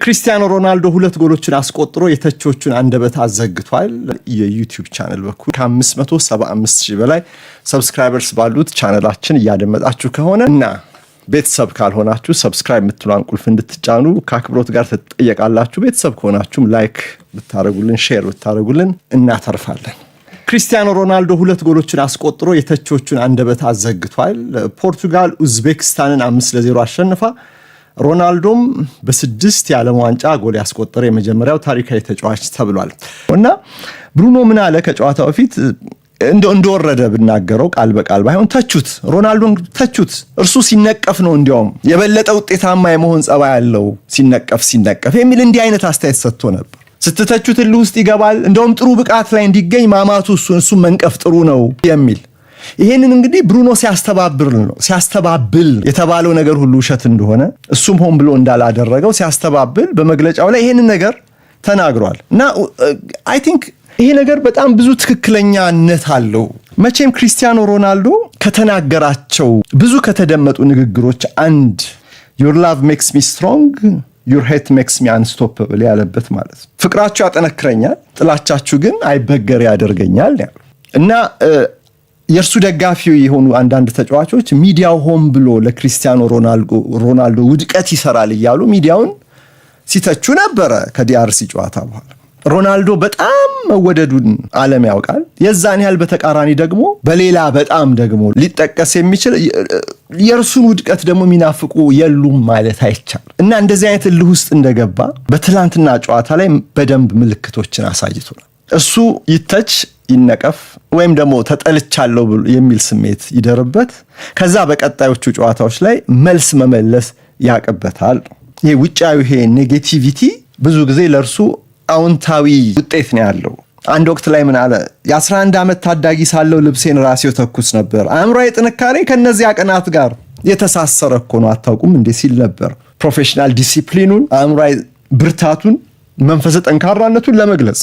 ክሪስቲያኖ ሮናልዶ ሁለት ጎሎችን አስቆጥሮ የተቾቹን አንደበት አዘግቷል። የዩቲዩብ ቻናል በኩል ከ575,000 በላይ ሰብስክራይበርስ ባሉት ቻናላችን እያደመጣችሁ ከሆነ እና ቤተሰብ ካልሆናችሁ ሰብስክራይብ የምትሏን ቁልፍ እንድትጫኑ ከአክብሮት ጋር ተጠየቃላችሁ። ቤተሰብ ከሆናችሁም ላይክ ብታረጉልን ሼር ብታረጉልን እናተርፋለን። ክሪስቲያኖ ሮናልዶ ሁለት ጎሎችን አስቆጥሮ የተቾቹን አንደበት አዘግቷል። ፖርቱጋል ኡዝቤክስታንን 5-0 አሸንፋ ሮናልዶም በ6 የዓለም ዋንጫ ጎል ያስቆጠረ የመጀመሪያው ታሪካዊ ተጫዋች ተብሏል። እና ብሩኖ ምን አለ ከጨዋታው በፊት እንደወረደ ብናገረው ቃል በቃል ባይሆን ተቹት፣ ሮናልዶን ተቹት። እርሱ ሲነቀፍ ነው እንዲያውም የበለጠ ውጤታማ የመሆን ጸባይ ያለው ሲነቀፍ የሚል እንዲህ አይነት አስተያየት ሰጥቶ ነበር። ስትተቹት ውስጥ ይገባል፣ እንደውም ጥሩ ብቃት ላይ እንዲገኝ ማማቱ እሱ መንቀፍ ጥሩ ነው የሚል ይሄንን እንግዲህ ብሩኖ ሲያስተባብል የተባለው ነገር ሁሉ ውሸት እንደሆነ እሱም ሆን ብሎ እንዳላደረገው ሲያስተባብል በመግለጫው ላይ ይሄንን ነገር ተናግሯል። እና አይ ቲንክ ይሄ ነገር በጣም ብዙ ትክክለኛነት አለው። መቼም ክሪስቲያኖ ሮናልዶ ከተናገራቸው ብዙ ከተደመጡ ንግግሮች አንድ your love makes me strong your hate makes me unstoppable ያለበት ማለት ነው። ፍቅራችሁ ያጠነክረኛል፣ ጥላቻችሁ ግን አይበገር ያደርገኛል ያለው እና የእርሱ ደጋፊ የሆኑ አንዳንድ ተጫዋቾች ሚዲያው ሆን ብሎ ለክሪስቲያኖ ሮናልዶ ውድቀት ይሰራል እያሉ ሚዲያውን ሲተቹ ነበረ። ከዲአርሲ ጨዋታ በኋላ ሮናልዶ በጣም መወደዱን ዓለም ያውቃል። የዛን ያህል በተቃራኒ ደግሞ በሌላ በጣም ደግሞ ሊጠቀስ የሚችል የእርሱን ውድቀት ደግሞ የሚናፍቁ የሉም ማለት አይቻልም። እና እንደዚህ አይነት እልህ ውስጥ እንደገባ በትላንትና ጨዋታ ላይ በደንብ ምልክቶችን አሳይቶናል። እሱ ይተች ይነቀፍ ወይም ደግሞ ተጠልቻለሁ የሚል ስሜት ይደርበት፣ ከዛ በቀጣዮቹ ጨዋታዎች ላይ መልስ መመለስ ያቀበታል። ይሄ ውጫዊ ይሄ ኔጌቲቪቲ ብዙ ጊዜ ለእርሱ አዎንታዊ ውጤት ነው ያለው። አንድ ወቅት ላይ ምን አለ? የ11 ዓመት ታዳጊ ሳለው ልብሴን ራሴው ተኩስ ነበር። አእምሮዬ ጥንካሬ ከነዚያ ቀናት ጋር የተሳሰረ እኮ ነው አታውቁም እንዴ ሲል ነበር። ፕሮፌሽናል ዲሲፕሊኑን፣ አእምሮዬ ብርታቱን፣ መንፈሰ ጠንካራነቱን ለመግለጽ